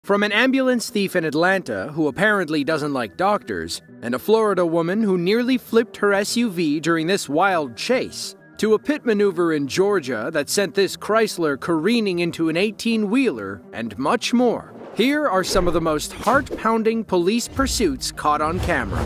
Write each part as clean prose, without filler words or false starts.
From an ambulance thief in Atlanta who apparently doesn't like doctors, and a Florida woman who nearly flipped her SUV during this wild chase, to a pit maneuver in Georgia that sent this Chrysler careening into an 18-wheeler, and much more. Here are some of the most heart-pounding police pursuits caught on camera.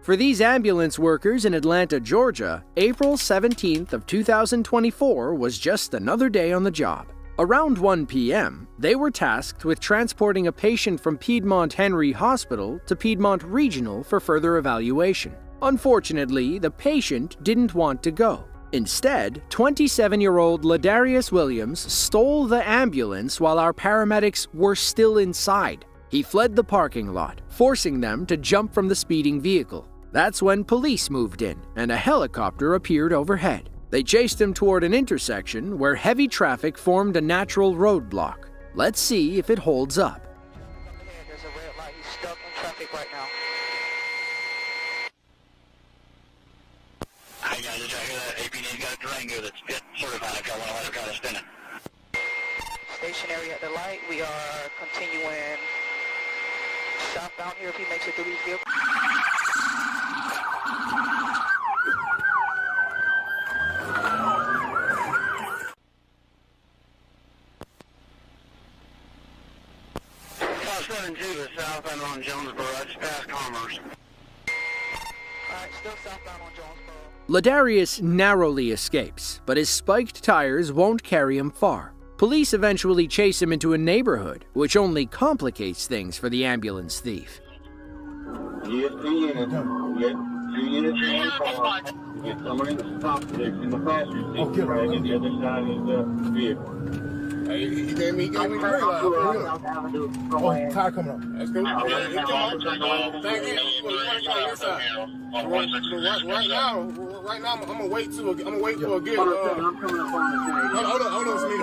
For these ambulance workers in Atlanta, Georgia, April 17th of 2024 was just another day on the job. Around 1 p.m., they were tasked with transporting a patient from Piedmont Henry Hospital to Piedmont Regional for further evaluation. Unfortunately, the patient didn't want to go. Instead, 27-year-old Ladarius Williams stole the ambulance while our paramedics were still inside. He fled the parking lot, forcing them to jump from the speeding vehicle. That's when police moved in, and a helicopter appeared overhead. They chased him toward an intersection where heavy traffic formed a natural roadblock. Let's see if it holds up. There's a red light. He's stuck in traffic right now. Hey guys, did y'all hear that? APD's got a Durango that's pit certified if y'all want to let her try to spin it. Stationary at the light. We are continuing southbound here if he makes it through these vehicles. The southbound on Jonesboro, that's past Commerce. Alright, still southbound on Jonesboro. Ladarius narrowly escapes, but his spiked tires won't carry him far. Police eventually chase him into a neighborhood, which only complicates things for the ambulance thief. Yes, 3 units. Yes, 3 units in the car. Get someone in the top six in the passenger seat. Right, and the other side is the vehicle. He gave me green light. Oh, car coming up. That's good. Thank you. Right now, I'm gonna wait for a good. I'm coming up on the train. Hold on, Smitty.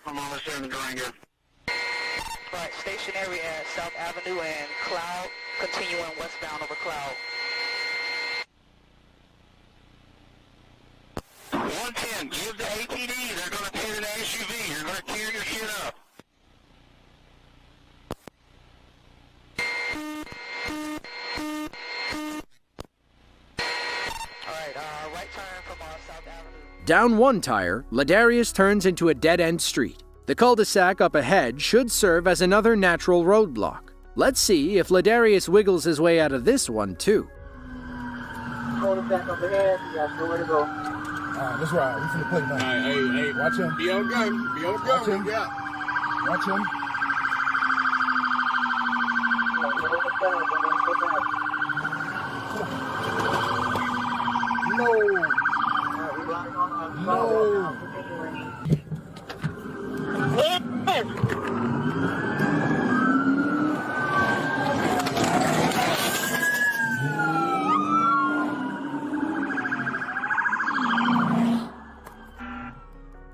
I'm almost there in the Durango. Right, stationary at South Avenue and Cloud, continuing westbound over Cloud. 110, give the APD, they're going to pit an SUV, you're going to tear your shit up. Alright, right turn from South Avenue. Down one tire, Ladarius turns into a dead-end street. The cul-de-sac up ahead should serve as another natural roadblock. Let's see if Ladarius wiggles his way out of this one, too. Cul-de-sac up ahead, you got nowhere to go. Let's ride. We finna play now. Hey, watch him. Be on gun. Watch him. Watch him. No.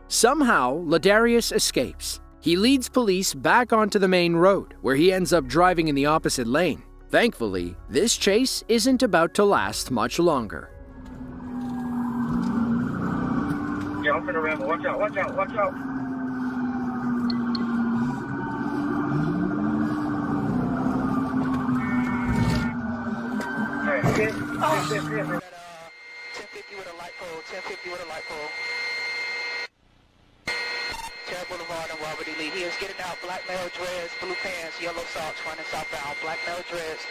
Somehow, Ladarius escapes. He leads police back onto the main road, where he ends up driving in the opposite lane. Thankfully, this chase isn't about to last much longer. Yeah, I'm finna ramble. Watch out. Hey, 1050 with a light pole, 1050 with a light pole. Terra Boulevard and Robert E. Lee. He is getting out black male dreads, blue pants, yellow socks, running southbound. Black male dreads.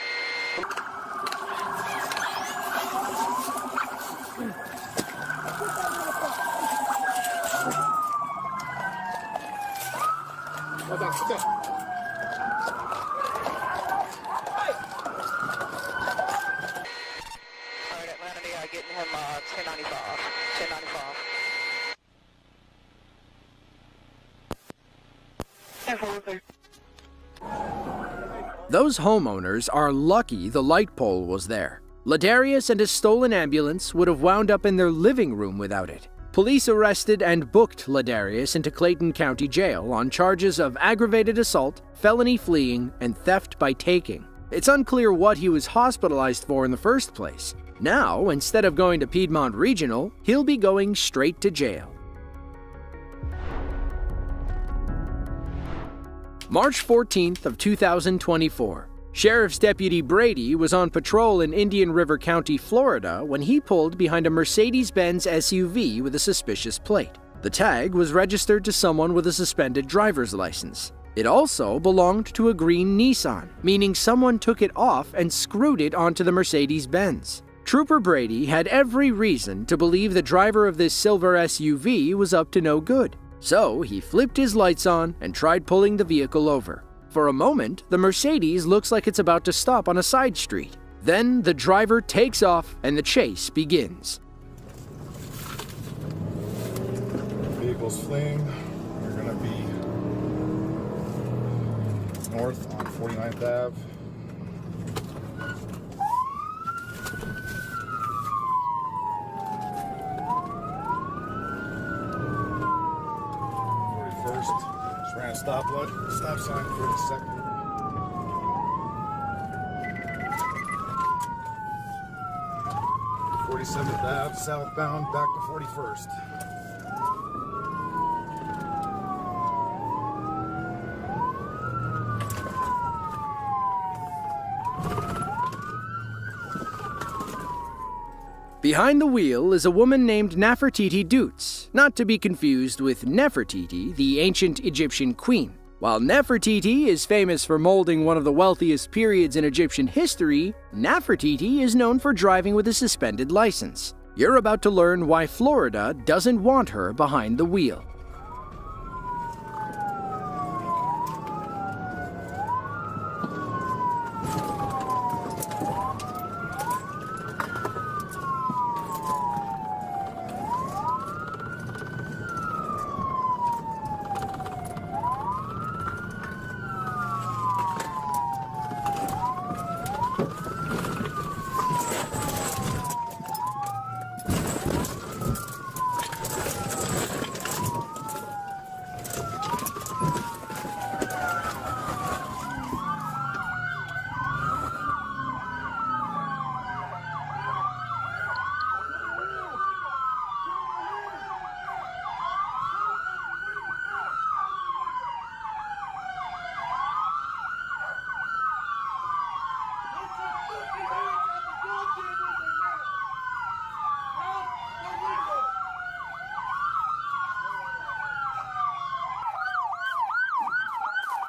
What's up? Alright, Atlanta, they are getting him 1095. 1095. Those homeowners are lucky the light pole was there. Ladarius and his stolen ambulance would have wound up in their living room without it. Police arrested and booked Ladarius into Clayton County Jail on charges of aggravated assault, felony fleeing, and theft by taking. It's unclear what he was hospitalized for in the first place. Now, instead of going to Piedmont Regional, he'll be going straight to jail. March 14th of 2024. Sheriff's Deputy Brady was on patrol in Indian River County, Florida, when he pulled behind a Mercedes-Benz SUV with a suspicious plate. The tag was registered to someone with a suspended driver's license. It also belonged to a green Nissan, meaning someone took it off and screwed it onto the Mercedes-Benz. Trooper Brady had every reason to believe the driver of this silver SUV was up to no good. So he flipped his lights on and tried pulling the vehicle over. For a moment, the Mercedes looks like it's about to stop on a side street. Then the driver takes off and the chase begins. Vehicle's fleeing. We're going to be north on 49th Ave. Just ran a stop sign for a second. – 47th Ave, southbound, back to 41st. Behind the wheel is a woman named Nefertiti Dutz, not to be confused with Nefertiti, the ancient Egyptian queen. While Nefertiti is famous for molding one of the wealthiest periods in Egyptian history, Nefertiti is known for driving with a suspended license. You're about to learn why Florida doesn't want her behind the wheel.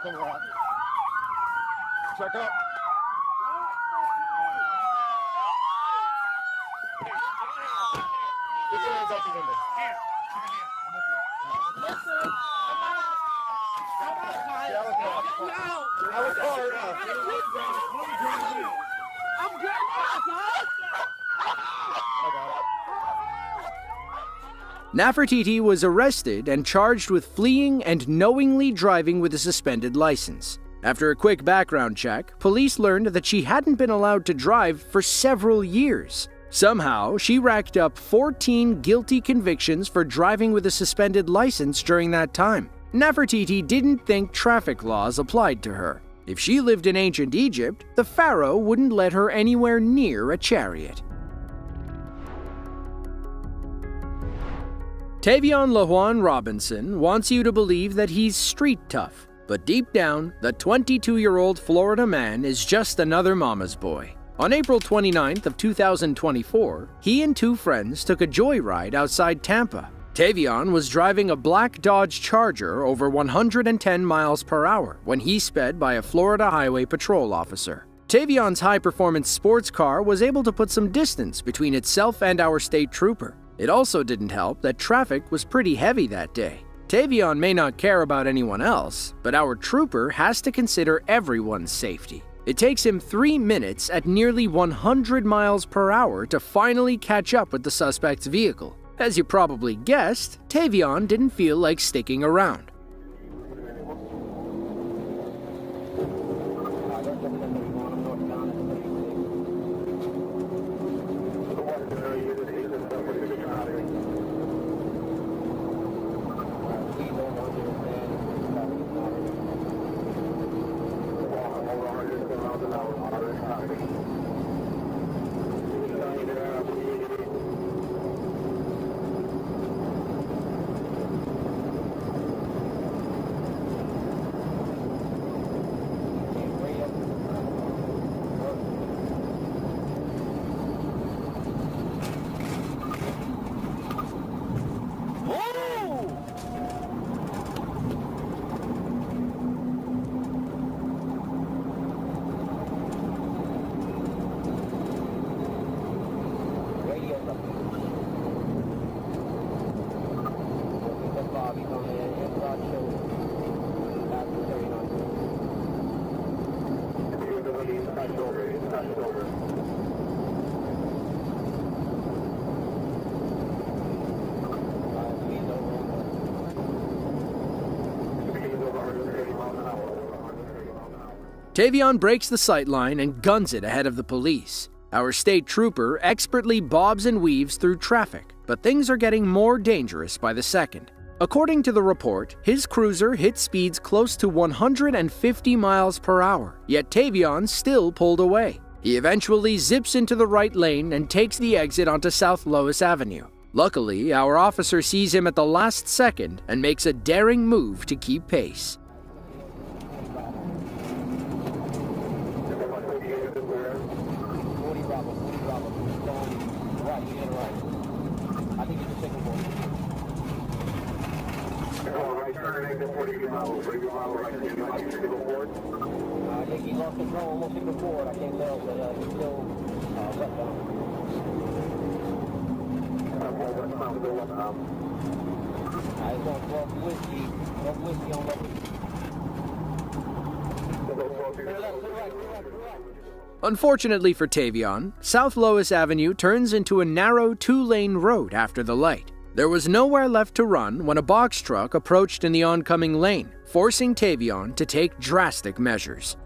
Come on. Check up. Get your hands out the window. Nefertiti was arrested and charged with fleeing and knowingly driving with a suspended license. After a quick background check, police learned that she hadn't been allowed to drive for several years. Somehow, she racked up 14 guilty convictions for driving with a suspended license during that time. Nefertiti didn't think traffic laws applied to her. If she lived in ancient Egypt, the pharaoh wouldn't let her anywhere near a chariot. Tavion LaJuan Robinson wants you to believe that he's street tough, but deep down, the 22-year-old Florida man is just another mama's boy. On April 29th of 2024, he and two friends took a joyride outside Tampa. Tavion was driving a black Dodge Charger over 110 miles per hour when he sped by a Florida Highway Patrol officer. Tavion's high-performance sports car was able to put some distance between itself and our state trooper. It also didn't help that traffic was pretty heavy that day. Tavion may not care about anyone else, but our trooper has to consider everyone's safety. It takes him 3 minutes at nearly 100 miles per hour to finally catch up with the suspect's vehicle. As you probably guessed, Tavion didn't feel like sticking around. Tavion breaks the sightline and guns it ahead of the police. Our state trooper expertly bobs and weaves through traffic, but things are getting more dangerous by the second. According to the report, his cruiser hit speeds close to 150 miles per hour, yet Tavion still pulled away. He eventually zips into the right lane and takes the exit onto South Lois Avenue. Luckily, our officer sees him at the last second and makes a daring move to keep pace. I think he lost control almost in the forward. I can't tell, but he's still left on. He's on 12 whiskey on the... Unfortunately for Tavion, South Lois Avenue turns into a narrow two-lane road after the light. There was nowhere left to run when a box truck approached in the oncoming lane, forcing Tavion to take drastic measures.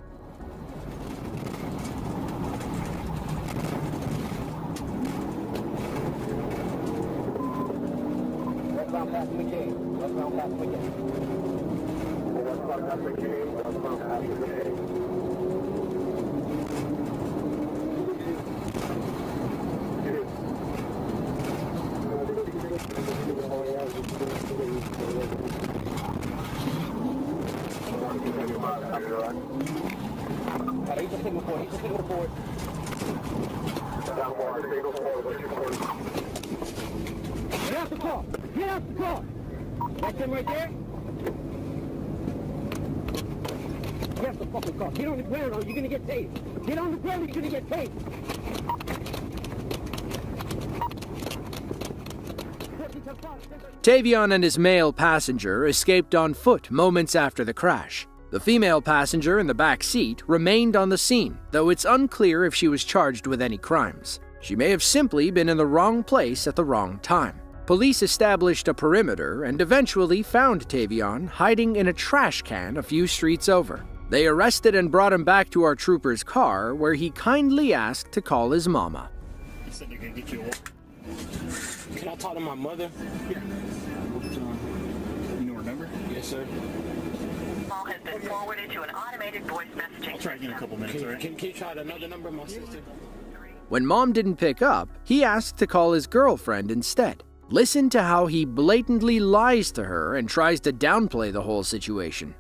Get out the car! Get out the car! That's him right there? Get out the fucking car. Get on the ground or you're gonna get tased. Get on the ground or you're gonna get tased. Tavion and his male passenger escaped on foot moments after the crash. The female passenger in the back seat remained on the scene, though it's unclear if she was charged with any crimes. She may have simply been in the wrong place at the wrong time. Police established a perimeter and eventually found Tavion hiding in a trash can a few streets over. They arrested and brought him back to our trooper's car, where he kindly asked to call his mama. He said they're gonna get you off. Can I talk to my mother? Yeah. You know her number? Yes, sir. Call has been forwarded to an automated voice messaging. I'll try again in a couple minutes, all right? Can you try another number, my sister? When Mom didn't pick up, he asked to call his girlfriend instead. Listen to how he blatantly lies to her and tries to downplay the whole situation.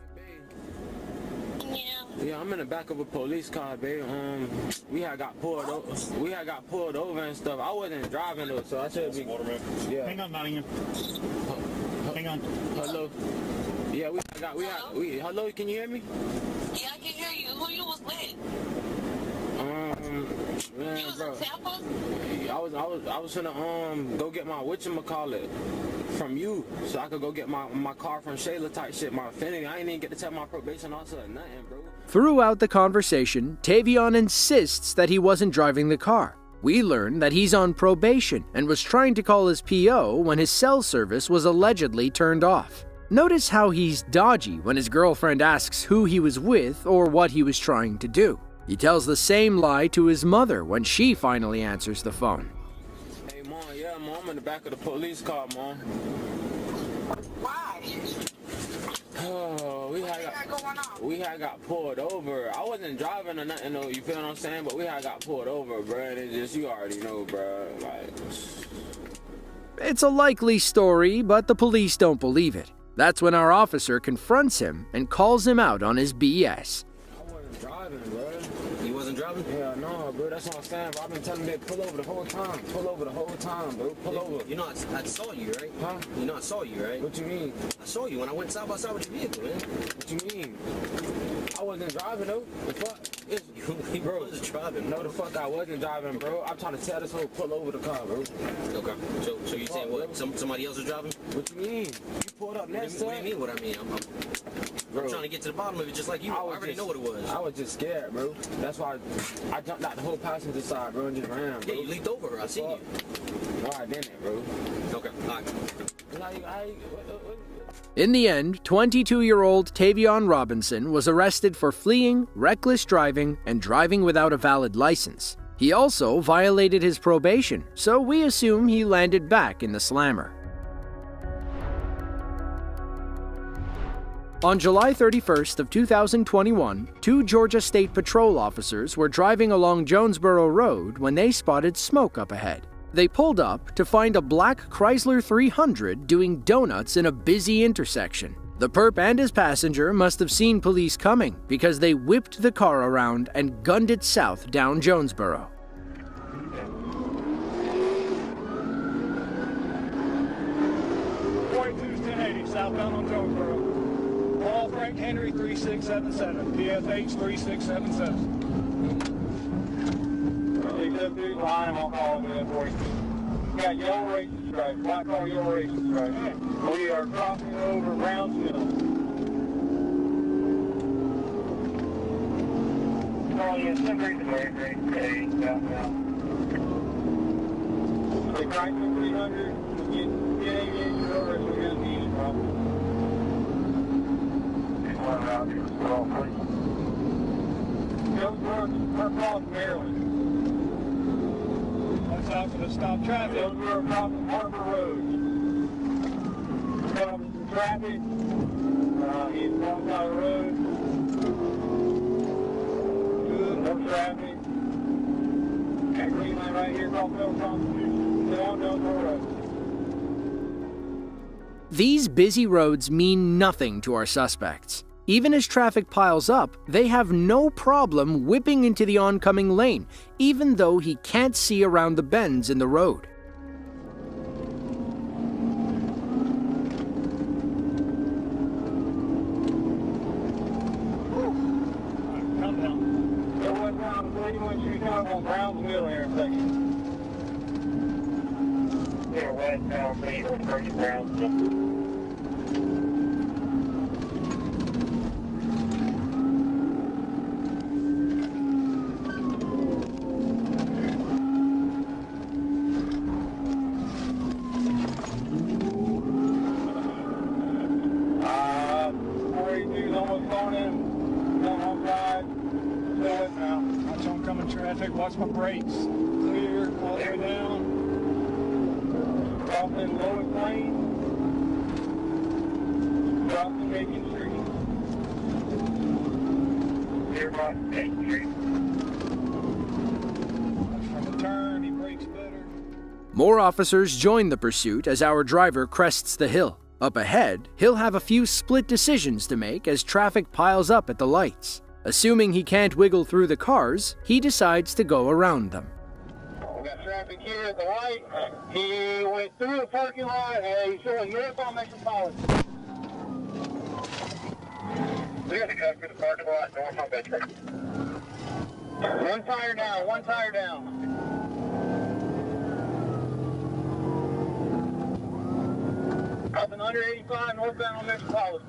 Yeah, I'm in the back of a police car, babe. We had got pulled over and stuff. I wasn't driving though, so I should be. Yeah. Hang on, Nottingham. Hang on. Hello. Yeah, hello, can you hear me? Yeah, I can hear you. Who you was with? Man, You was bro. in Tampa? I was gonna go get my whatchamacallit from you, so I could go get my car from Shayla type shit, my Infiniti. I ain't even get to tell my probation officer or nothing, bro. Throughout the conversation, Tavion insists that he wasn't driving the car. We learn that he's on probation and was trying to call his PO when his cell service was allegedly turned off. Notice how he's dodgy when his girlfriend asks who he was with or what he was trying to do. He tells the same lie to his mother when she finally answers the phone. Hey, Mom, I'm in the back of the police car, Mom. Why? Oh, we had got pulled over. I wasn't driving or nothing, though, you feel what I'm saying? But we had got pulled over, bro, and it just, you already know, bro, like... It's a likely story, but the police don't believe it. That's when our officer confronts him and calls him out on his BS. I wasn't driving, bro. You wasn't driving? Yeah, no, bro, that's what I'm saying, bro. I've been telling them to pull over the whole time. Pull over the whole time, bro. Pull over. You know, I saw you, right? Huh? You know, I saw you, right? What you mean? I saw you when I went side by side with your vehicle, man. What you mean? I wasn't driving, though. The fuck? You wasn't driving. No, the fuck I wasn't driving, bro. I'm trying to tell this whole pull over the car, bro. Okay. So you saying what? Somebody else was driving? What you mean? You pulled up next What do you mean what I mean? I'm trying to get to the bottom of it just like you. I already know what it was. I was just scared, bro. That's why I jumped out the whole passenger side, bro, and just ran, bro. Yeah, you leaped over her. I seen you. No, I didn't, bro. Okay, all right. In the end, 22-year-old Tavion Robinson was arrested for fleeing, reckless driving, and driving without a valid license. He also violated his probation, so we assume he landed back in the slammer. On July 31st of 2021, 2 Georgia State Patrol officers were driving along Jonesboro Road when they spotted smoke up ahead. They pulled up to find a black Chrysler 300 doing donuts in a busy intersection. The perp and his passenger must have seen police coming because they whipped the car around and gunned it south down Jonesboro. Southbound on Jonesboro. Paul Frank Henry 3677. PSH 3677. 672 behind him, I'll call him in for you. Got yellow racing stripe, black car yellow racing stripe. We are crossing over Brownsville. Oh, yes, I'm great. Hey, southbound. The Chrysler 300, get aviation over as we're going to need it, probably. We're across Maryland. Watch out for the stop traffic. We're across Harbor Road. Some traffic. He's on the road. No traffic. That green line right here is off Middle Constitution. Still on Jonesboro Road. These busy roads mean nothing to our suspects. Even as traffic piles up, they have no problem whipping into the oncoming lane, even though he can't see around the bends in the road. Come down. So what's down? So you want you to come up on Brownsville here in a second. Yeah, westbound, so you want to turn Brownsville. Watch my brakes. Clear all the way down. Crossing Lois Lane. Crossing Macon Street. Clear by Macon Street. From the turn, he brakes better. More officers join the pursuit as our driver crests the hill. Up ahead, he'll have a few split decisions to make as traffic piles up at the lights. Assuming he can't wiggle through the cars, he decides to go around them. We got traffic here at the light. He went through the parking lot and he's showing Marathon Metropolitan. We got to cut through the parking lot north on Metro. One tire down, one tire down. Up under 85 northbound on Metropolitan.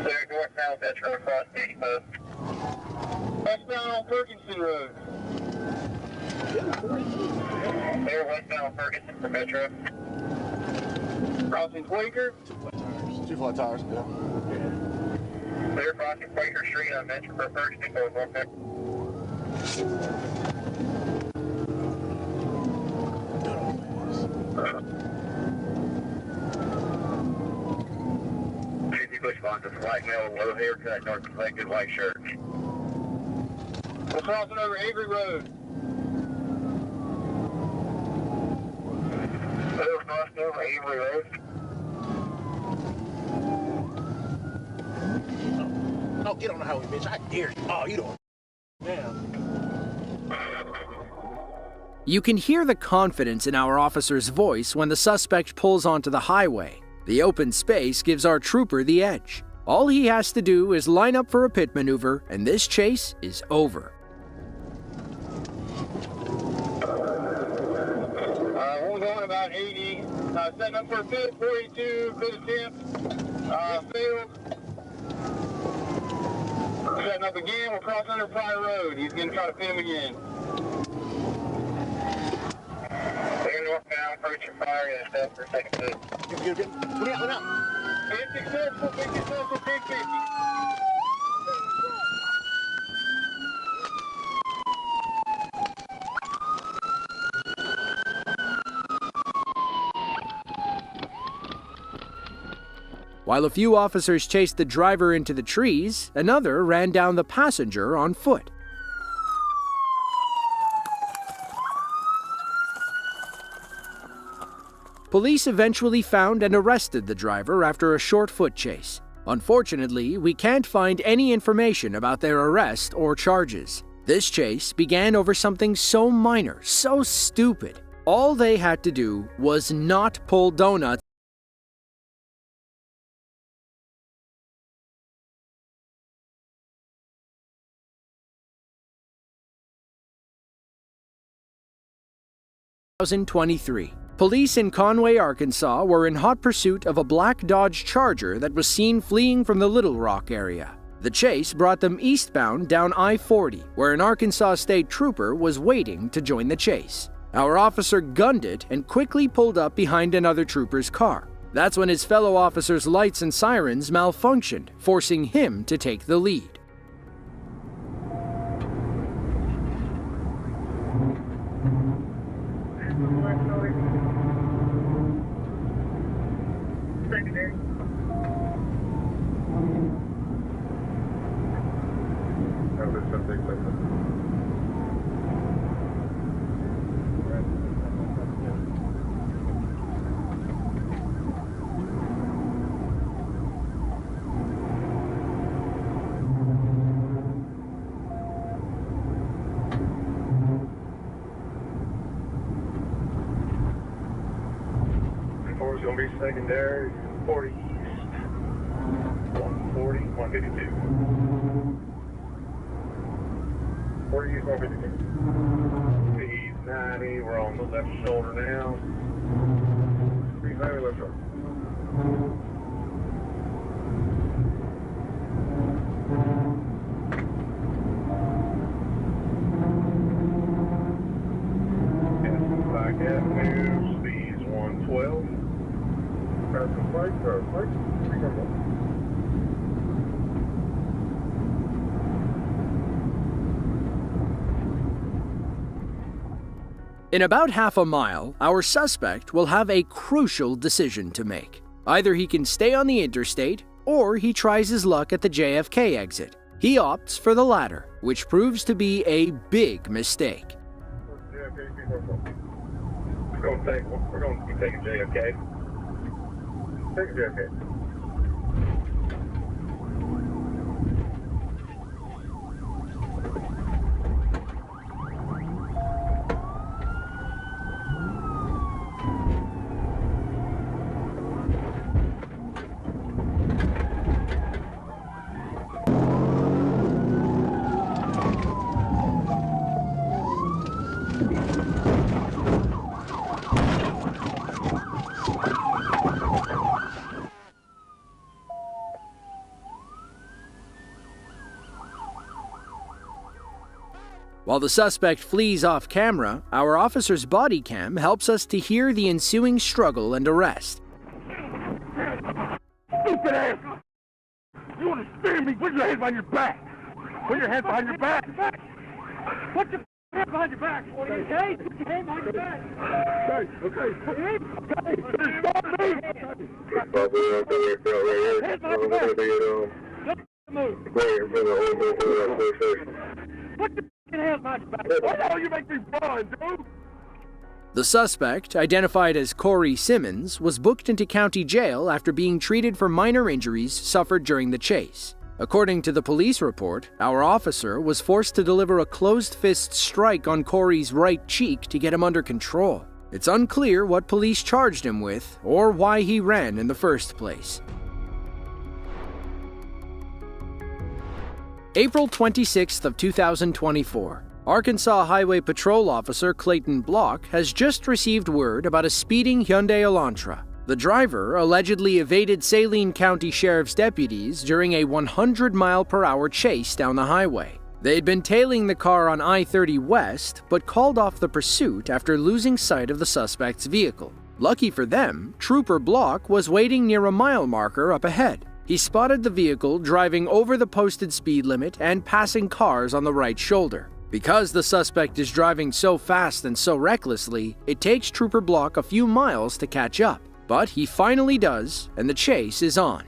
Clear northbound Metro across 85. Westbound on Ferguson Road. Clear westbound on Ferguson for Metro. Crossing Quaker. Two flat tires, yeah. Clear crossing Quaker Street on Metro for Ferguson goes up there. Responses, white male, low haircut, dark complected, white shirt. We're crossing over Avery Road. We're crossing over Avery Road. Oh, get on the highway, bitch. I dare you. Oh, you don't. Man. You can hear the confidence in our officer's voice when the suspect pulls onto the highway. The open space gives our trooper the edge. All he has to do is line up for a pit maneuver, and this chase is over. We're going about 80. Setting up for a pit, 42, good attempt. Failed. setting up again. We're crossing under Pryor Road. He's going to try to pin him again. They're northbound, approach your fire and stuff for a second. Good. Look out. It's successful, big 50. While a few officers chased the driver into the trees, another ran down the passenger on foot. Police eventually found and arrested the driver after a short foot chase. Unfortunately, we can't find any information about their arrest or charges. This chase began over something so minor, so stupid. All they had to do was not pull donuts in 2023. Police in Conway, Arkansas were in hot pursuit of a black Dodge Charger that was seen fleeing from the Little Rock area. The chase brought them eastbound down I-40, where an Arkansas state trooper was waiting to join the chase. Our officer gunned it and quickly pulled up behind another trooper's car. That's when his fellow officer's lights and sirens malfunctioned, forcing him to take the lead. It's going to be secondary, 40 east, 140, 152. 40 east, 152. Speed 90, we're on the left shoulder now. Speed 90, left shoulder. Back Avenue, speeds 112. In about half a mile, our suspect will have a crucial decision to make. Either he can stay on the interstate, or he tries his luck at the JFK exit. He opts for the latter, which proves to be a big mistake. We're going to be taking JFK. Take JFK. While the suspect flees off camera, our officer's body cam helps us to hear the ensuing struggle and arrest. Stupid ass! You understand me? Put your hands behind your back! Put your hands behind your back! Put your hands behind your back! Okay? Put your hands behind your back! Okay. Stop me! Hands behind your back! Don't move! Put your hands behind your back! Oh, you make me run, dude! The suspect, identified as Corey Simmons, was booked into county jail after being treated for minor injuries suffered during the chase. According to the police report, our officer was forced to deliver a closed-fist strike on Corey's right cheek to get him under control. It's unclear what police charged him with or why he ran in the first place. April 26th of 2024. Arkansas Highway Patrol Officer Clayton Block has just received word about a speeding Hyundai Elantra. The driver allegedly evaded Saline County Sheriff's deputies during a 100-mile-per-hour chase down the highway. They'd been tailing the car on I-30 West, but called off the pursuit after losing sight of the suspect's vehicle. Lucky for them, Trooper Block was waiting near a mile marker up ahead. He spotted the vehicle driving over the posted speed limit and passing cars on the right shoulder. Because the suspect is driving so fast and so recklessly, it takes Trooper Block a few miles to catch up. But he finally does, and the chase is on.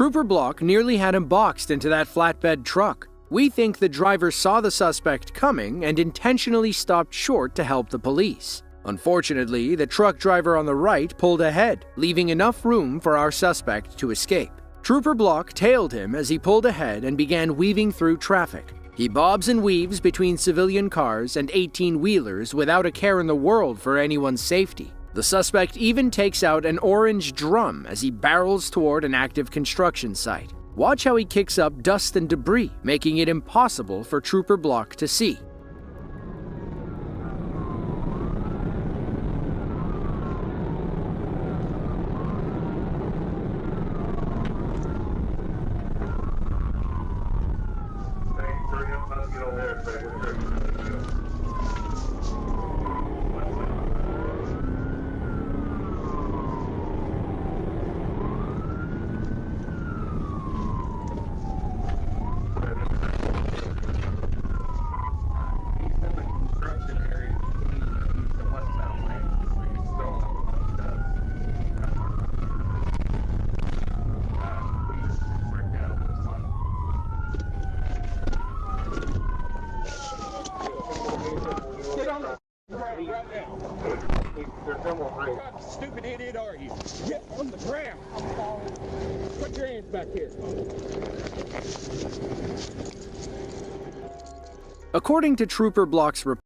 Trooper Block nearly had him boxed into that flatbed truck. We think the driver saw the suspect coming and intentionally stopped short to help the police. Unfortunately, the truck driver on the right pulled ahead, leaving enough room for our suspect to escape. Trooper Block tailed him as he pulled ahead and began weaving through traffic. He bobs and weaves between civilian cars and 18-wheelers without a care in the world for anyone's safety. The suspect even takes out an orange drum as he barrels toward an active construction site. Watch how he kicks up dust and debris, making it impossible for Trooper Block to see. Stupid idiot are you? Get on the ground. Put your hands back here. According to Trooper Block's report,